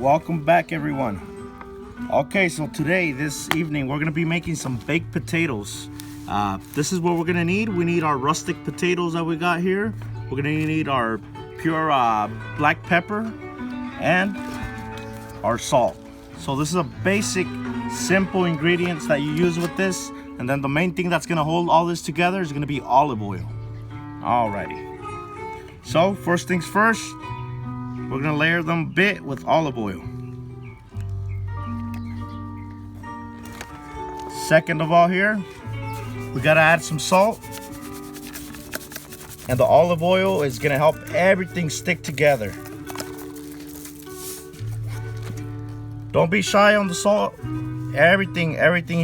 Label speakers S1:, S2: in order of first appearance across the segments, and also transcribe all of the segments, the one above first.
S1: welcome back everyone. Okay, so this evening we're gonna be making some baked potatoes. This is what we're gonna need. We need our rustic potatoes that we got here. We're gonna need our pure black pepper and our salt. So this is a basic simple ingredients that you use with this, and then the main thing that's gonna hold all this together is gonna be olive oil. Alrighty, so first things first, we're gonna layer them a bit with olive oil. Second of all, here we gotta add some salt, and the olive oil is gonna help everything stick together. Don't be shy on the salt. Everything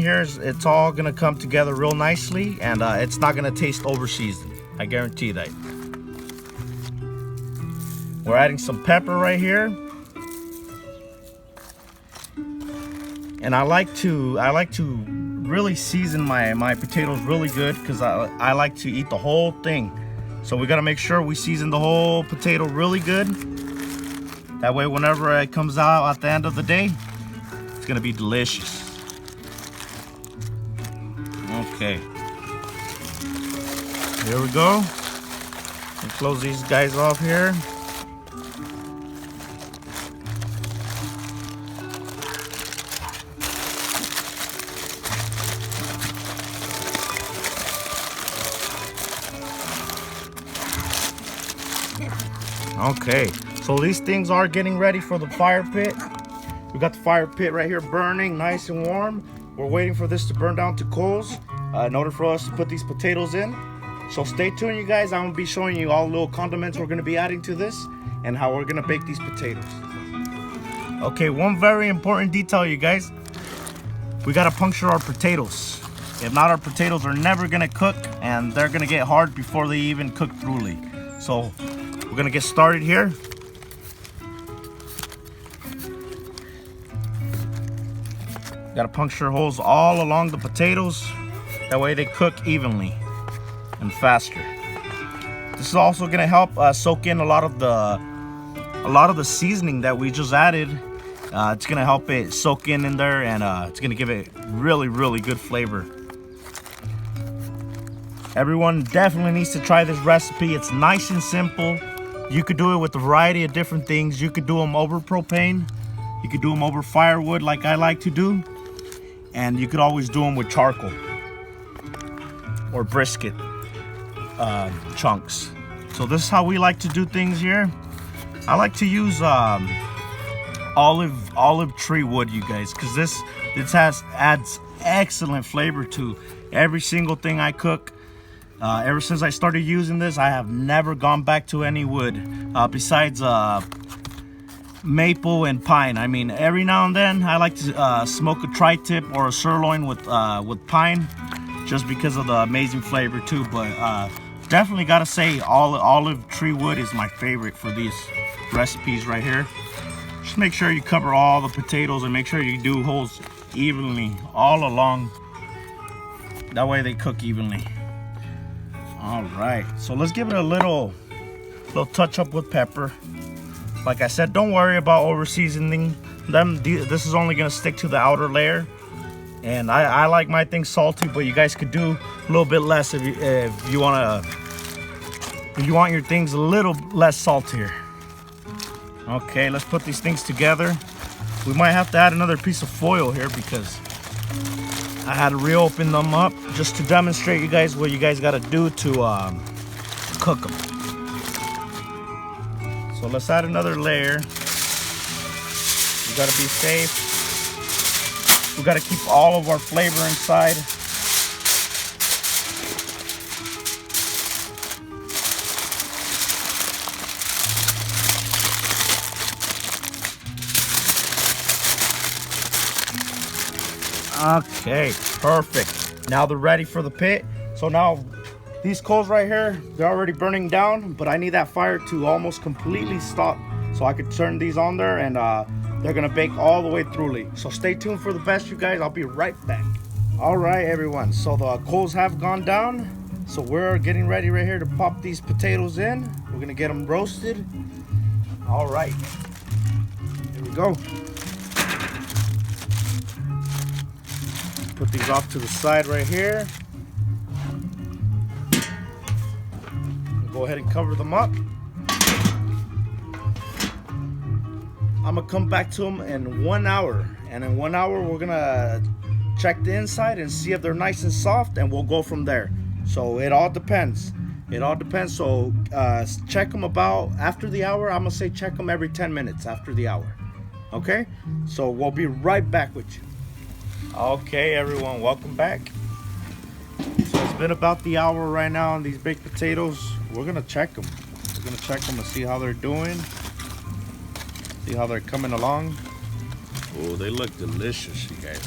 S1: here it's all gonna come together real nicely, and it's not gonna taste over seasoned. I guarantee that. We're adding some pepper right here, and I like to really season my potatoes really good because I like to eat the whole thing. So we gotta make sure we season the whole potato really good. That way, whenever it comes out at the end of the day, it's gonna be delicious. Okay, here we go. And close these guys off here. Okay, so these things are getting ready for the fire pit. We got the fire pit right here burning nice and warm. We're waiting for this to burn down to coals in order for us to put these potatoes in. So stay tuned, you guys. I'm gonna be showing you all the little condiments we're gonna be adding to this and how we're gonna bake these potatoes. Okay, one very important detail, you guys. We gotta puncture our potatoes. If not, our potatoes are never gonna cook, and they're gonna get hard before they even cook thoroughly. So we're gonna get started here. Gotta puncture holes all along the potatoes. That way they cook evenly and faster. This is also gonna help soak in a lot of the seasoning that we just added. It's gonna help it soak in there, and it's gonna give it really good flavor. Everyone definitely needs to try this recipe. It's nice and simple. You could do it with a variety of different things. You could do them over propane. You could do them over firewood like I like to do. And you could always do them with charcoal or brisket chunks. So this is how we like to do things here. I like to use olive tree wood, you guys, because this adds excellent flavor to every single thing I cook. Ever since I started using this, I have never gone back to any wood besides maple and pine. I mean, every now and then I like to smoke a tri-tip or a sirloin with pine, just because of the amazing flavor too. But definitely gotta say, olive tree wood is my favorite for these recipes right here. Just make sure you cover all the potatoes and make sure you do holes evenly all along. That way they cook evenly. All right, so let's give it a little touch up with pepper. Like I said, don't worry about over seasoning them. This is only gonna stick to the outer layer, and I like my things salty, but you guys could do a little bit less if you want your things a little less saltier. Okay, let's put these things together. We might have to add another piece of foil here because I had to reopen them up just to demonstrate you guys what you guys got to do to cook them. So let's add another layer. We got to be safe. We got to keep all of our flavor inside. Okay, perfect. Now they're ready for the pit. So now these coals right here, they're already burning down, but I need that fire to almost completely stop so I could turn these on there, and they're gonna bake all the way throughly. So stay tuned for the best, you guys. I'll be right back. All right, everyone. So the coals have gone down. So we're getting ready right here to pop these potatoes in. We're gonna get them roasted. All right. Here we go. Put these off to the side right here. Go ahead and cover them up. I'm gonna come back to them in 1 hour, and in 1 hour we're gonna check the inside and see if they're nice and soft, and we'll go from there. So it all depends. It all depends. So check them about after the hour. I'm gonna say check them every 10 minutes after the hour. Okay? So we'll be right back with you. Okay, everyone, welcome back. So it's been about the hour right now on these baked potatoes. We're gonna check them. We're gonna check them and see how they're doing. See how they're coming along. Oh, they look delicious, you guys.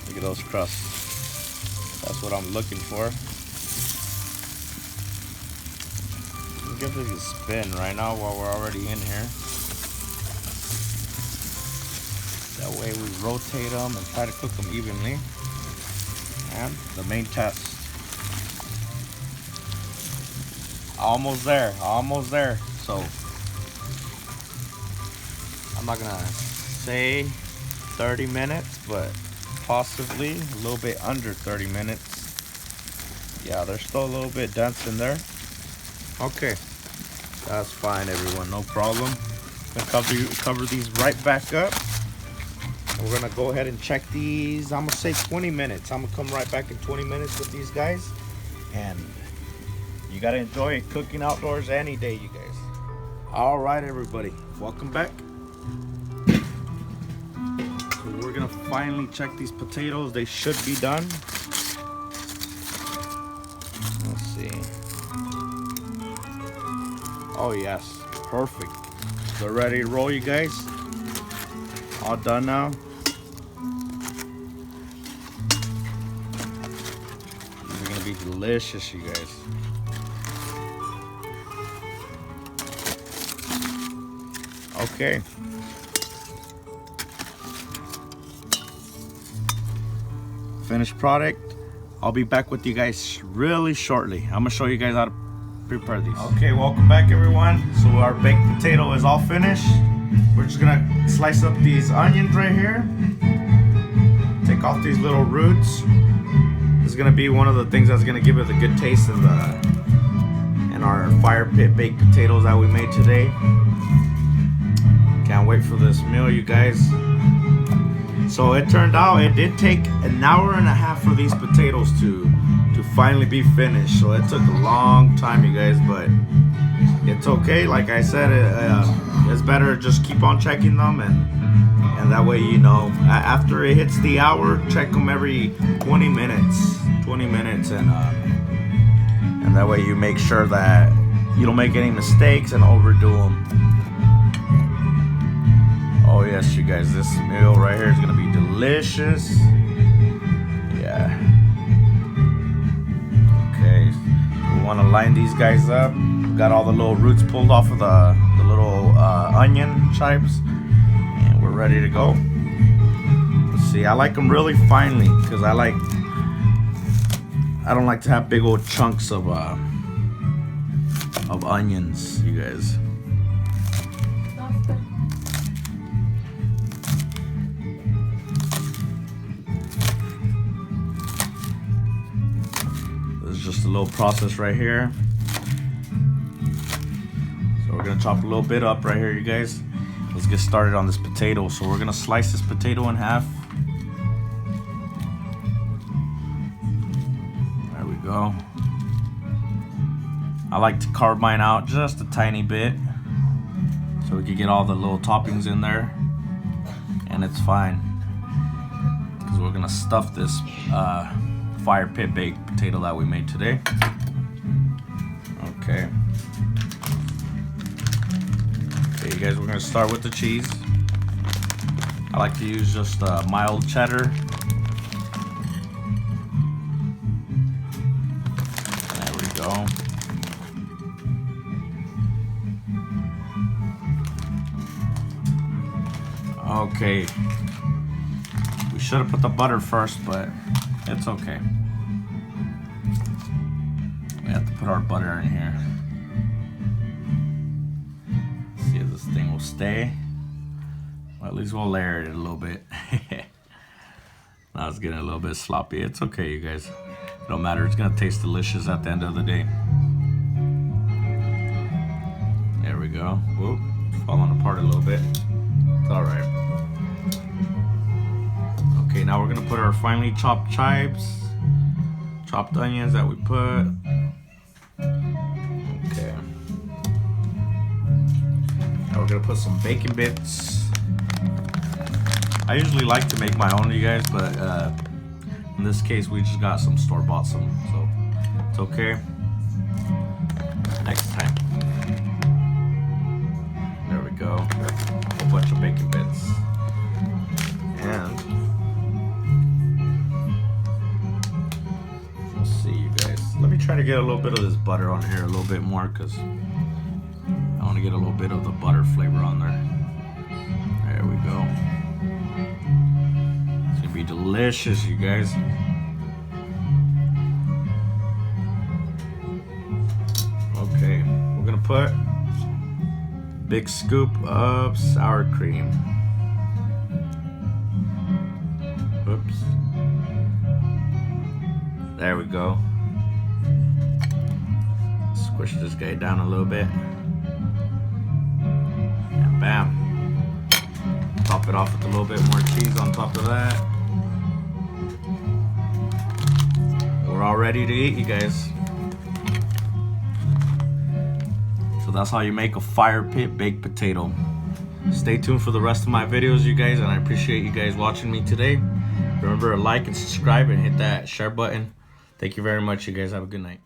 S1: Look at those crusts. That's what I'm looking for. Let's give this a spin right now while we're already in here. That way we rotate them and try to cook them evenly. And the main test. Almost there, almost there. So I'm not gonna say 30 minutes, but possibly a little bit under 30 minutes. Yeah, there's still a little bit dense in there. Okay, that's fine, everyone, no problem. I'm gonna cover these right back up. We're gonna go ahead and check these. I'm gonna say 20 minutes. I'm gonna come right back in 20 minutes with these guys. And you gotta enjoy it, cooking outdoors any day, you guys. All right, everybody, welcome back. So we're gonna finally check these potatoes. They should be done. Let's see. Oh yes, perfect. They're ready to roll, you guys. All done now. These are gonna be delicious, you guys. Okay. Finished product. I'll be back with you guys really shortly. I'm gonna show you guys how to prepare these. Okay, welcome back, everyone. So our baked potato is all finished. We're just gonna slice up these onions right here. Take off these little roots. This is gonna be one of the things that's gonna give it a good taste in our fire pit baked potatoes that we made today. Can't wait for this meal, you guys. So it turned out it did take an hour and a half for these potatoes to finally be finished. So it took a long time, you guys, but it's okay. Like I said, it's better just keep on checking them, and that way, you know, after it hits the hour, check them every 20 minutes, and that way you make sure that you don't make any mistakes and overdo them. Oh yes, you guys, this meal right here is gonna be delicious. Yeah. Okay, we want to line these guys up. Got all the little roots pulled off of the little onion chips, and we're ready to go. Let's see, I like them really finely because I don't like to have big old chunks of onions, you guys. Just a little process right here. So we're gonna chop a little bit up right here, you guys. Let's get started on this potato. So we're gonna slice this potato in half. There we go. I like to carve mine out just a tiny bit so we can get all the little toppings in there, and it's fine because we're gonna stuff this fire pit baked potato that we made today. Okay. Okay, you guys, we're gonna start with the cheese. I like to use just mild cheddar. There we go. Okay. We should have put the butter first, but it's okay. We have to put our butter in here. See if this thing will stay. Well, at least we'll layer it a little bit. Now it's getting a little bit sloppy. It's okay, you guys. It don't matter. It's gonna taste delicious at the end of the day. There we go. Whoop, falling apart a little bit. It's all right. Okay, now we're gonna put our finely chopped chives, chopped onions that we put. Okay. Now we're gonna put some bacon bits. I usually like to make my own, you guys, but in this case we just got some store-bought some, so it's okay. Next time. There we go. A whole bunch of bacon bits. And let's see, you guys. Let me try to get a little bit of this butter on here a little bit more, because I want to get a little bit of the butter flavor on there. There we go. It's gonna be delicious, you guys. Okay, we're gonna put a big scoop of sour cream. Oops. There we go. Squish this guy down a little bit. And bam. Top it off with a little bit more cheese on top of that. We're all ready to eat, you guys. So that's how you make a fire pit baked potato. Stay tuned for the rest of my videos, you guys, and I appreciate you guys watching me today. Remember to like and subscribe and hit that share button. Thank you very much, you guys. Have a good night.